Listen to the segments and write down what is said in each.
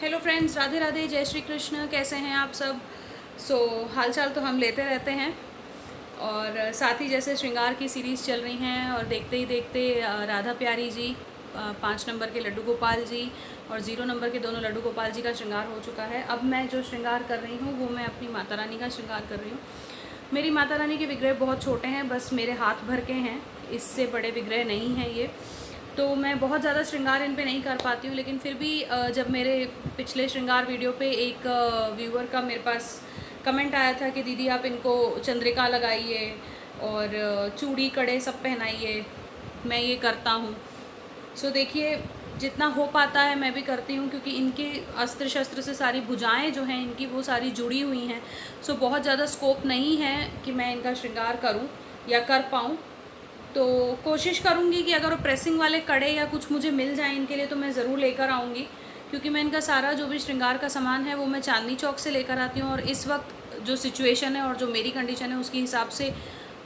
Hello friends, Radhe Radhe, जय श्री कृष्ण। कैसे हैं आप सब? हाल चाल तो हम लेते रहते हैं और साथ ही जैसे श्रृंगार की सीरीज़ चल रही हैं और देखते ही देखते राधा प्यारी जी, 5 नंबर के लड्डू गोपाल जी और 0 नंबर के दोनों लड्डू गोपाल जी का श्रृंगार हो चुका है। अब मैं जो श्रृंगार कर रही हूँ वो मैं अपनी माता रानी का श्रृंगार कर रही हूँ। मेरी माता रानी के विग्रह बहुत छोटे हैं, बस मेरे हाथ भर के हैं, इससे बड़े विग्रह नहीं हैं ये। तो मैं बहुत ज़्यादा श्रृंगार इन पे नहीं कर पाती हूँ, लेकिन फिर भी जब मेरे पिछले श्रृंगार वीडियो पे एक व्यूअर का मेरे पास कमेंट आया था कि दीदी आप इनको चंद्रिका लगाइए और चूड़ी कड़े सब पहनाइए, मैं ये करता हूँ। देखिए, जितना हो पाता है मैं भी करती हूँ, क्योंकि इनके अस्त्र शस्त्र से सारी भुजाएं जो हैं इनकी वो सारी जुड़ी हुई हैं। बहुत ज़्यादा स्कोप नहीं है कि मैं इनका श्रृंगार करूँ या कर पाऊँ। तो कोशिश करूँगी कि अगर वो प्रेसिंग वाले कड़े या कुछ मुझे मिल जाए इनके लिए तो मैं ज़रूर लेकर आऊँगी, क्योंकि मैं इनका सारा जो भी श्रृंगार का सामान है वो मैं चांदनी चौक से लेकर आती हूँ और इस वक्त जो सिचुएशन है और जो मेरी कंडीशन है उसके हिसाब से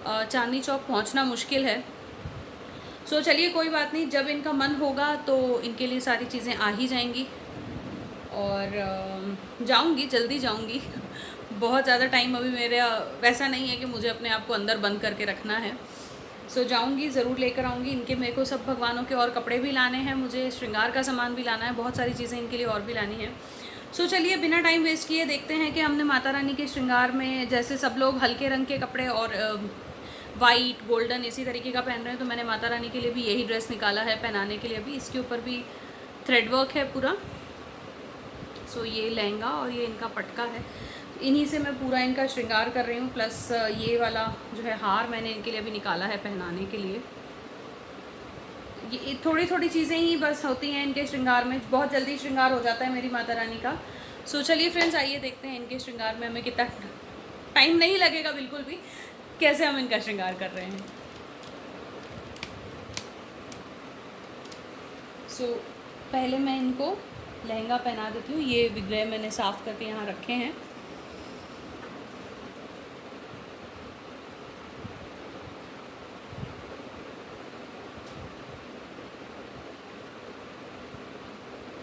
चांदनी चौक पहुँचना मुश्किल है। चलिए कोई बात नहीं, जब इनका मन होगा तो इनके लिए सारी चीज़ें आ ही जाएंगी और जाऊँगी, जल्दी जाऊँगी। बहुत ज़्यादा टाइम अभी मेरा वैसा नहीं है कि मुझे अपने आप को अंदर बंद करके रखना है। जाऊँगी, ज़रूर लेकर आऊँगी। इनके मेरे को सब भगवानों के और कपड़े भी लाने हैं, मुझे श्रृंगार का सामान भी लाना है, बहुत सारी चीज़ें इनके लिए और भी लानी है। चलिए बिना टाइम वेस्ट किए देखते हैं कि हमने माता रानी के श्रृंगार में, जैसे सब लोग हल्के रंग के कपड़े और वाइट गोल्डन इसी तरीके का पहन रहे हैं, तो मैंने माता रानी के लिए भी यही ड्रेस निकाला है पहनाने के लिए। भी इसके ऊपर भी थ्रेड वर्क है पूरा। ये लहंगा और ये इनका पटका है, इन्हीं से मैं पूरा इनका श्रृंगार कर रही हूँ। प्लस ये वाला जो है हार मैंने इनके लिए अभी निकाला है पहनाने के लिए। ये थोड़ी थोड़ी चीज़ें ही बस होती हैं इनके श्रृंगार में, बहुत जल्दी श्रृंगार हो जाता है मेरी माता रानी का। चलिए फ्रेंड्स, आइए देखते हैं इनके श्रृंगार में हमें कितना टाइम नहीं लगेगा बिल्कुल भी, कैसे हम इनका श्रृंगार कर रहे हैं। पहले मैं इनको लहंगा पहना देती हूँ। ये विग्रह मैंने साफ़ करके यहाँ रखे हैं।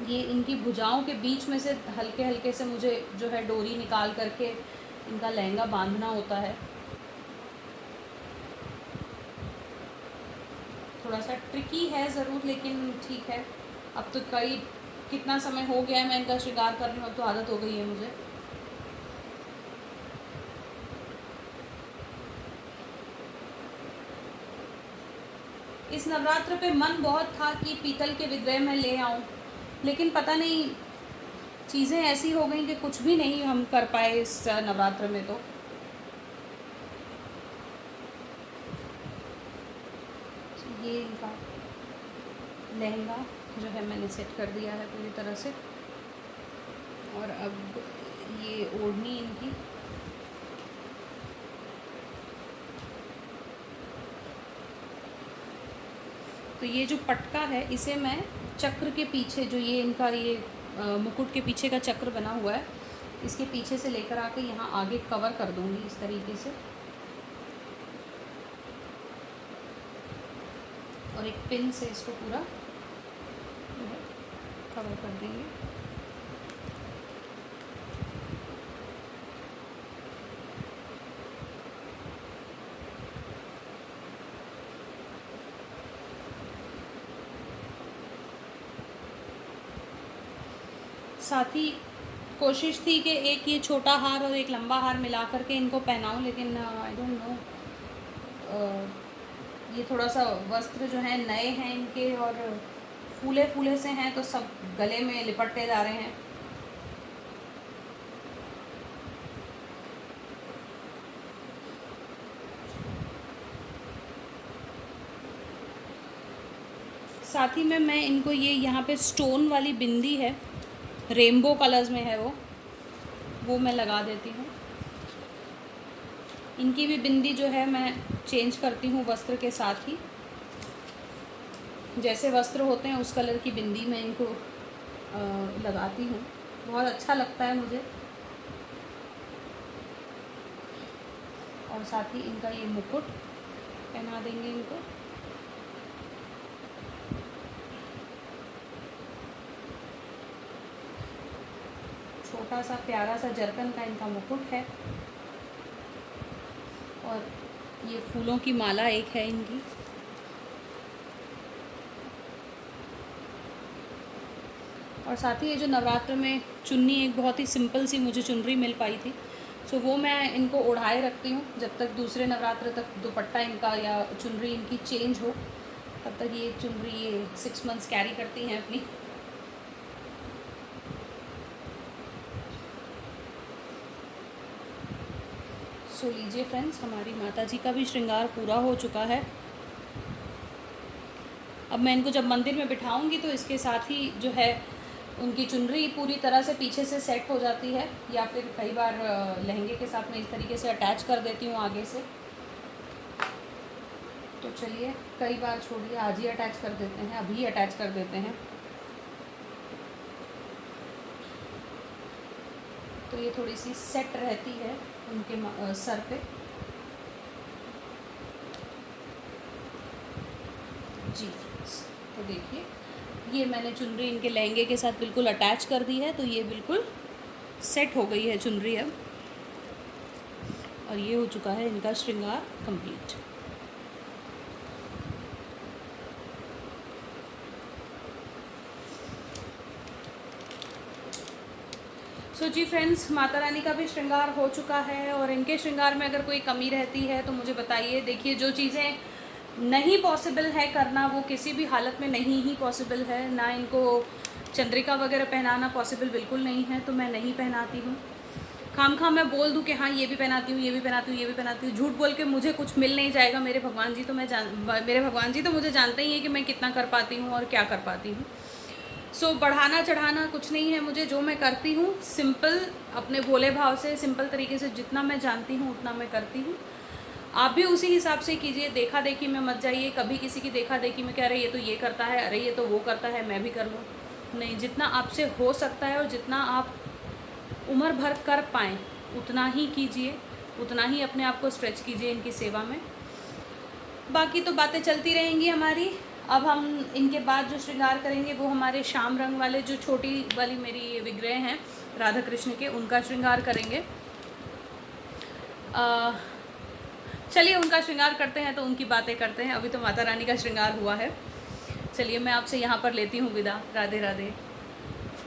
ये इनकी भुजाओं के बीच में से हल्के हल्के से मुझे जो है डोरी निकाल करके इनका लहंगा बांधना होता है। थोड़ा सा ट्रिकी है ज़रूर, लेकिन ठीक है। अब तो कितना समय हो गया है मैं इनका श्रृंगार कर रही हूँ, अब तो आदत हो गई है मुझे। इस नवरात्र पे मन बहुत था कि पीतल के विग्रह में ले आऊँ, लेकिन पता नहीं चीज़ें ऐसी हो गई कि कुछ भी नहीं हम कर पाए इस नवरात्र में। तो ये इनका लहंगा जो है मैंने सेट कर दिया है पूरी तरह से, और अब ये ओढ़नी इनकी, तो ये जो पटका है इसे मैं चक्र के पीछे, जो ये इनका ये मुकुट के पीछे का चक्र बना हुआ है, इसके पीछे से लेकर आके यहाँ आगे कवर कर दूँगी इस तरीके से, और एक पिन से इसको पूरा कवर कर देंगे। साथ ही कोशिश थी कि एक ये छोटा हार और एक लंबा हार मिला करके इनको पहनाऊं, लेकिन आई डोंट नो, ये थोड़ा सा वस्त्र जो है नए हैं इनके और फूले फूले से हैं, तो सब गले में लिपटते जा रहे हैं। साथ ही में मैं इनको ये यहाँ पे स्टोन वाली बिंदी है, रेनबो कलर्स में है वो मैं लगा देती हूँ। इनकी भी बिंदी जो है मैं चेंज करती हूँ वस्त्र के साथ ही, जैसे वस्त्र होते हैं उस कलर की बिंदी मैं इनको लगाती हूँ, बहुत अच्छा लगता है मुझे। और साथ ही इनका ये मुकुट पहना देंगे इनको। छोटा सा प्यारा सा जरकन का इनका मुकुट है, और ये फूलों की माला एक है इनकी। और साथ ही ये जो नवरात्र में चुन्नी, एक बहुत ही सिंपल सी मुझे चुनरी मिल पाई थी, सो वो मैं इनको ओढ़ाए रखती हूँ जब तक दूसरे नवरात्र तक दुपट्टा इनका या चुनरी इनकी चेंज हो, तब तक ये चुनरी ये 6 मंथ्स कैरी करती हैं अपनी। सो लीजिए फ्रेंड्स, हमारी माता जी का भी श्रृंगार पूरा हो चुका है। अब मैं इनको जब मंदिर में बिठाऊंगी तो इसके साथ ही जो है उनकी चुनरी पूरी तरह से पीछे से सेट हो जाती है, या फिर कई बार लहंगे के साथ में इस तरीके से अटैच कर देती हूँ आगे से। तो चलिए, कई बार छोड़िए, आज ही अटैच कर देते हैं, अभी अटैच कर देते हैं। तो ये थोड़ी सी सेट रहती है उनके सर पे। जी, तो देखिए, ये मैंने चुनरी इनके लहंगे के साथ बिल्कुल अटैच कर दी है, तो ये बिल्कुल सेट हो गई है चुनरी अब, और ये हो चुका है इनका श्रृंगार कंप्लीट। सो जी फ्रेंड्स, माता रानी का भी श्रृंगार हो चुका है, और इनके श्रृंगार में अगर कोई कमी रहती है तो मुझे बताइए। देखिए, जो चीज़ें नहीं पॉसिबल है करना, वो किसी भी हालत में नहीं ही पॉसिबल है। ना इनको चंद्रिका वगैरह पहनाना पॉसिबल बिल्कुल नहीं है, तो मैं नहीं पहनाती हूँ। खामखा मैं बोल दूँ कि हाँ ये भी पहनाती हूँ, ये भी पहनाती हूँ, ये भी पहनाती हूँ, झूठ बोल के मुझे कुछ मिल नहीं जाएगा। मेरे भगवान जी तो मुझे जानते ही हैं कि मैं कितना कर पाती हूँ और क्या कर पाती हूँ। सो बढ़ाना चढ़ाना कुछ नहीं है मुझे। जो मैं करती हूँ सिंपल, अपने भोले भाव से, सिंपल तरीके से, जितना मैं जानती हूँ उतना मैं करती हूँ। आप भी उसी हिसाब से कीजिए, देखा देखी में मत जाइए। कभी किसी की देखा देखी में, कह रहे ये तो ये करता है, अरे ये तो वो करता है, मैं भी कर लूँ। नहीं, जितना आपसे हो सकता है और जितना आप उम्र भर कर पाएँ उतना ही कीजिए, उतना ही अपने आप को स्ट्रेच कीजिए इनकी सेवा में। बाकी तो बातें चलती रहेंगी हमारी। अब हम इनके बाद जो श्रृंगार करेंगे वो हमारे श्याम रंग वाले, जो छोटी वाली मेरी विग्रह हैं राधा कृष्ण के, उनका श्रृंगार करेंगे। चलिए, उनका श्रृंगार करते हैं तो उनकी बातें करते हैं। अभी तो माता रानी का श्रृंगार हुआ है। चलिए, मैं आपसे यहाँ पर लेती हूँ विदा। राधे राधे।